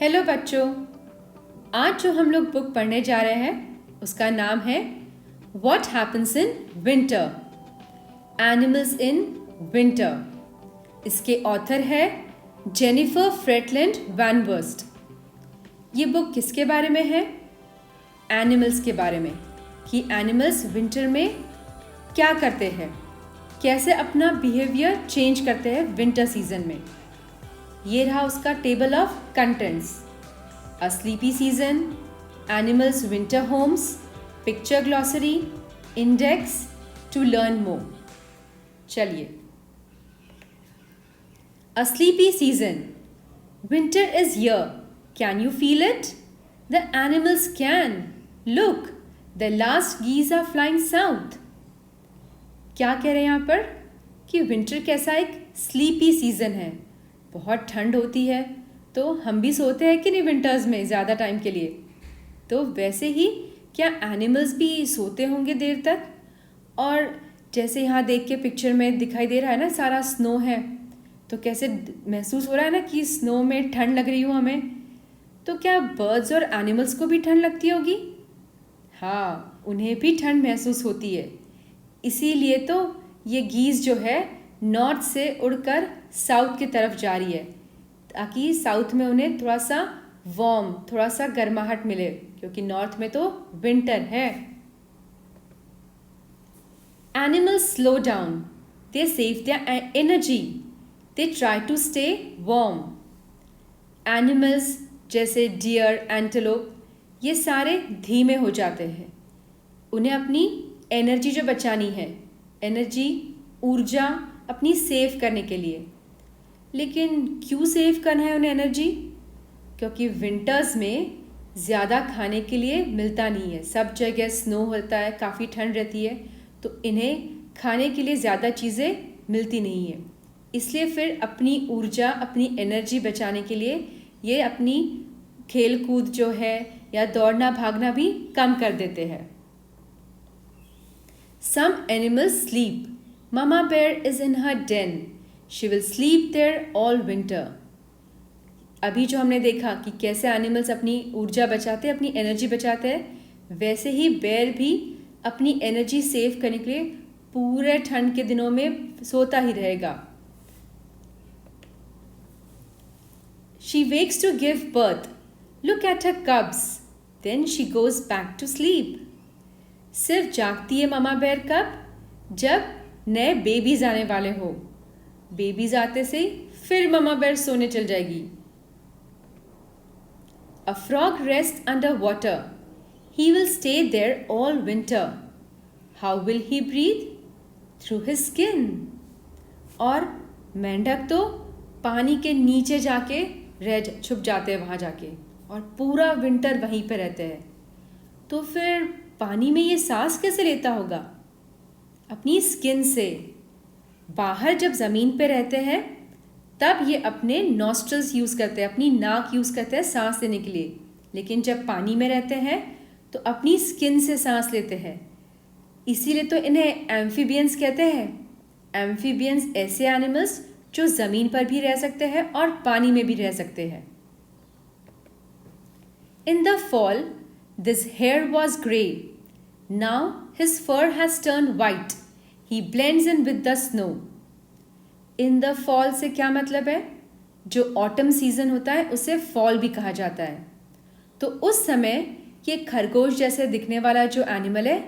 Hello बच्चों, आज जो हम लोग बुक पढ़ने जा रहे हैं उसका नाम है what happens in winter, animals in winter. इसके ऑथर है जेनिफर फ्रेटलैंड वैन वर्स्ट। ये बुक किसके बारे में है? एनिमल्स के बारे में, कि एनिमल्स विंटर में क्या करते हैं, कैसे अपना बिहेवियर चेंज करते हैं विंटर सीजन में। ये रहा उसका table of contents. A sleepy season, animals winter homes, picture glossary, index to learn more. चलिए, a sleepy season, winter is here, can you feel it? The animals can, look, the last geese are flying south. क्या कह रहे हैं यहाँ पर कि winter कैसा एक स्लीपी सीजन है, बहुत ठंड होती है, तो हम भी सोते हैं कि नहीं विंटर्स में ज़्यादा टाइम के लिए। तो वैसे ही क्या एनिमल्स भी सोते होंगे देर तक? और जैसे यहाँ देख के पिक्चर में दिखाई दे रहा है ना, सारा स्नो है, तो कैसे महसूस हो रहा है ना कि स्नो में ठंड लग रही हो हमें। तो क्या बर्ड्स और एनिमल्स को भी ठंड लगती होगी? हाँ, उन्हें भी ठंड महसूस होती है। इसीलिए तो ये गीज़ जो है नॉर्थ से उड़कर साउथ की तरफ जा रही है, ताकि साउथ में उन्हें थोड़ा सा वार्म, थोड़ा सा गर्माहट मिले, क्योंकि नॉर्थ में तो विंटर है। Animals slow down, they save their energy, they try to stay warm. Animals जैसे डियर, एंटेलोप, ये सारे धीमे हो जाते हैं। उन्हें अपनी एनर्जी जो बचानी है, एनर्जी, ऊर्जा अपनी सेव करने के लिए। लेकिन क्यों सेव करना है उन्हें एनर्जी? क्योंकि विंटर्स में ज़्यादा खाने के लिए मिलता नहीं है, सब जगह स्नो होता है, काफ़ी ठंड रहती है, तो इन्हें खाने के लिए ज़्यादा चीज़ें मिलती नहीं है। इसलिए फिर अपनी ऊर्जा, अपनी एनर्जी बचाने के लिए ये अपनी खेल कूद जो है या दौड़ना भागना भी कम कर देते हैं। Some animals sleep. Mama bear is in her den. She will sleep there all winter. अभी जो हमने देखा कि कैसे एनिमल्स अपनी ऊर्जा बचाते हैं, अपनी एनर्जी बचाते हैं, वैसे ही बेयर भी अपनी एनर्जी सेव करने के लिए पूरे ठंड के दिनों में सोता ही रहेगा। She wakes to give birth. Look at her cubs. Then she goes back to sleep. सिर्फ जागती है मामा बेयर कब? जब नए बेबीज आने वाले हो। बेबीज आते से फिर मामा बेयर सोने चल जाएगी। A frog rests under water. He will stay there all winter. How will he breathe? Through his skin. और मेंढक तो पानी के नीचे जाके छुप जाते हैं वहाँ जाके, और पूरा विंटर वहीं पे रहते हैं। तो फिर पानी में ये सांस कैसे लेता होगा? अपनी स्किन से। बाहर जब ज़मीन पे रहते हैं तब ये अपने नॉस्ट्रल्स यूज़ करते हैं, अपनी नाक यूज़ करते हैं सांस लेने के लिए। लेकिन जब पानी में रहते हैं तो अपनी स्किन से सांस लेते हैं। इसीलिए तो इन्हें एम्फीबियंस कहते हैं। एम्फीबियंस ऐसे एनिमल्स जो ज़मीन पर भी रह सकते हैं और पानी में भी रह सकते हैं। In the fall this hare was grey. Now his fur has turned white. He blends in with the snow. In the fall से क्या मतलब है? जो ऑटम सीजन होता है उसे फॉल भी कहा जाता है। तो उस समय ये खरगोश जैसे दिखने वाला जो एनिमल है,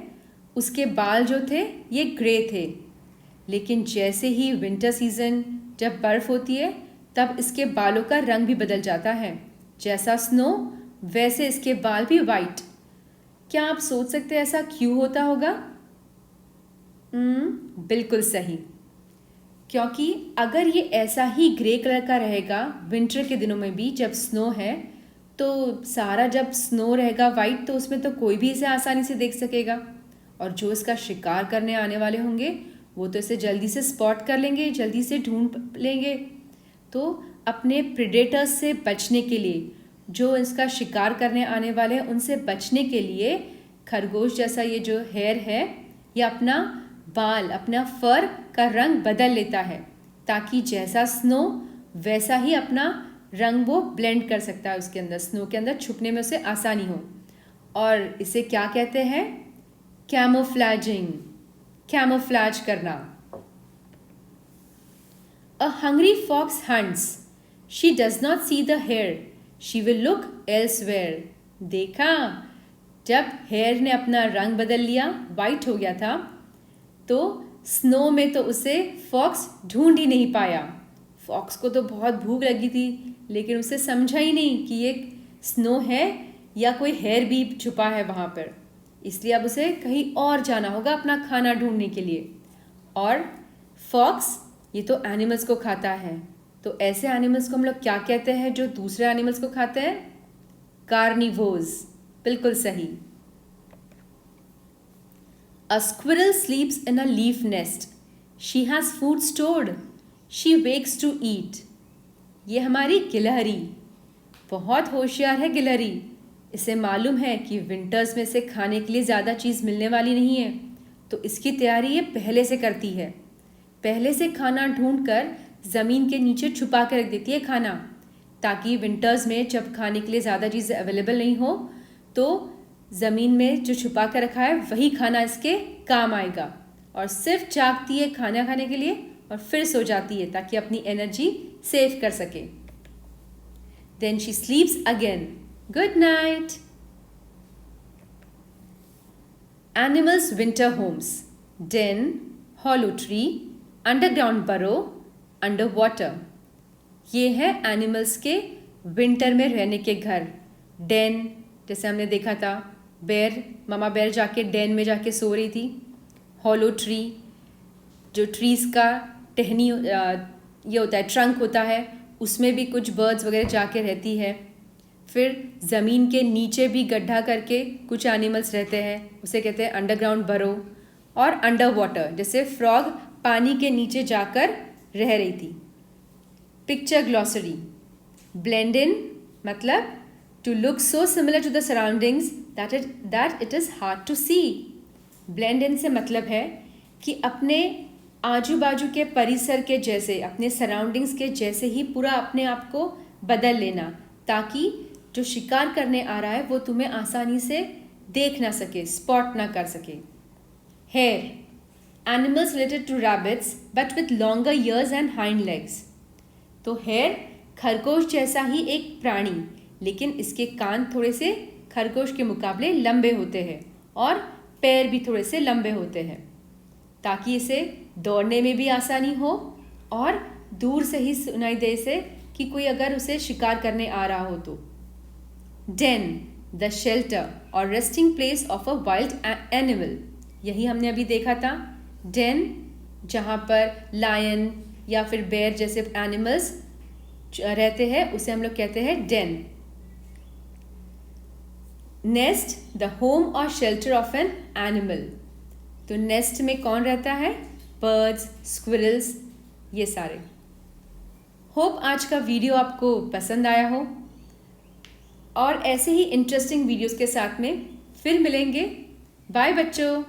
उसके बाल जो थे ये ग्रे थे। लेकिन जैसे ही विंटर सीजन जब बर्फ़ होती है तब इसके बालों का रंग भी बदल जाता है। जैसा स्नो वैसे इसके बाल भी वाइट। क्या आप सोच सकते हैं ऐसा क्यों होता होगा? बिल्कुल सही, क्योंकि अगर ये ऐसा ही ग्रे कलर का रहेगा विंटर के दिनों में भी जब स्नो है, तो सारा जब स्नो रहेगा वाइट, तो उसमें तो कोई भी इसे आसानी से देख सकेगा, और जो इसका शिकार करने आने वाले होंगे वो तो इसे जल्दी से स्पॉट कर लेंगे, जल्दी से ढूंढ लेंगे। तो अपने प्रेडेटर्स से बचने के लिए, जो इसका शिकार करने आने वाले हैं उनसे बचने के लिए, खरगोश जैसा ये जो हेयर है ये अपना बाल, अपना फर का रंग बदल लेता है, ताकि जैसा स्नो वैसा ही अपना रंग वो ब्लेंड कर सकता है उसके अंदर, स्नो के अंदर छुपने में उसे आसानी हो। और इसे क्या कहते हैं? कैमोफ्लैजिंग, कैमोफ्लैज करना। A hungry fox hunts. She does not see the hare. She will look elsewhere. देखा, जब हेयर ने अपना रंग बदल लिया, वाइट हो गया था, तो स्नो में तो उसे फॉक्स ढूंढ ही नहीं पाया। फॉक्स को तो बहुत भूख लगी थी, लेकिन उसे समझा ही नहीं कि ये स्नो है या कोई हेयर भी छुपा है वहाँ पर। इसलिए अब उसे कहीं और जाना होगा अपना खाना ढूंढने के लिए। और फॉक्स ये तो एनिमल्स को खाता है, तो ऐसे एनिमल्स को हम लोग क्या कहते हैं जो दूसरे एनिमल्स को खाते हैं? कार्निवोर्स। बिल्कुल सही। A squirrel sleeps in a leaf nest. She has food stored. She wakes to eat. ये हमारी गिलहरी बहुत होशियार है। गिलहरी, इसे मालूम है कि विंटर्स में से खाने के लिए ज़्यादा चीज़ मिलने वाली नहीं है, तो इसकी तैयारी ये पहले से करती है। पहले से खाना ढूंढकर ज़मीन के नीचे छुपा के रख देती है खाना, ताकि विंटर्स में जब खाने के लिए ज़्यादा चीज़ अवेलेबल नहीं हो तो ज़मीन में जो छुपा कर रखा है वही खाना इसके काम आएगा। और सिर्फ जागती है खाना खाने के लिए और फिर सो जाती है ताकि अपनी एनर्जी सेव कर सके। Then she sleeps again. Good night. Animals winter homes: den, hollow tree, underground burrow, under water. ये है एनिमल्स के विंटर में रहने के घर। डेन, जैसे हमने देखा था, बेर, मामा बेर जाके डेन में जाके सो रही थी। हॉलो ट्री, जो ट्रीज़ का टहनी ये होता है, ट्रंक होता है, उसमें भी कुछ बर्ड्स वगैरह जाके रहती है। फिर ज़मीन के नीचे भी गड्ढा करके कुछ एनिमल्स रहते हैं, उसे कहते हैं अंडरग्राउंड बरो। और अंडर वाटर, जैसे फ्रॉग पानी के नीचे जाकर रह रही थी। पिक्चर ग्लॉसरी: ब्लेंड इन मतलब to look so similar to the surroundings that it is hard to see. Blend in से मतलब है कि अपने आजू बाजू के परिसर के जैसे, अपने सराउंडिंग्स के जैसे ही पूरा अपने आप को बदल लेना, ताकि जो शिकार करने आ रहा है वो तुम्हें आसानी से देख ना सके, स्पॉट ना कर सके। Hare: animals related to rabbits but with longer ears and hind legs. तो हेयर खरगोश जैसा ही एक प्राणी, लेकिन इसके कान थोड़े से खरगोश के मुकाबले लंबे होते हैं और पैर भी थोड़े से लंबे होते हैं, ताकि इसे दौड़ने में भी आसानी हो और दूर से ही सुनाई दे इसे कि कोई अगर उसे शिकार करने आ रहा हो तो। डेन: द शेल्टर और resting place of a wild animal. यही हमने अभी देखा था। डेन, जहाँ पर लायन या फिर बेयर जैसे एनिमल्स रहते हैं, उसे हम लोग कहते हैं डेन। नेस्ट: द होम और शेल्टर ऑफ एन एनिमल। तो नेस्ट में कौन रहता है? बर्ड्स, स्क्विरल्स, ये सारे। होप आज का वीडियो आपको पसंद आया हो, और ऐसे ही इंटरेस्टिंग वीडियोस के साथ में फिर मिलेंगे। बाय बच्चों।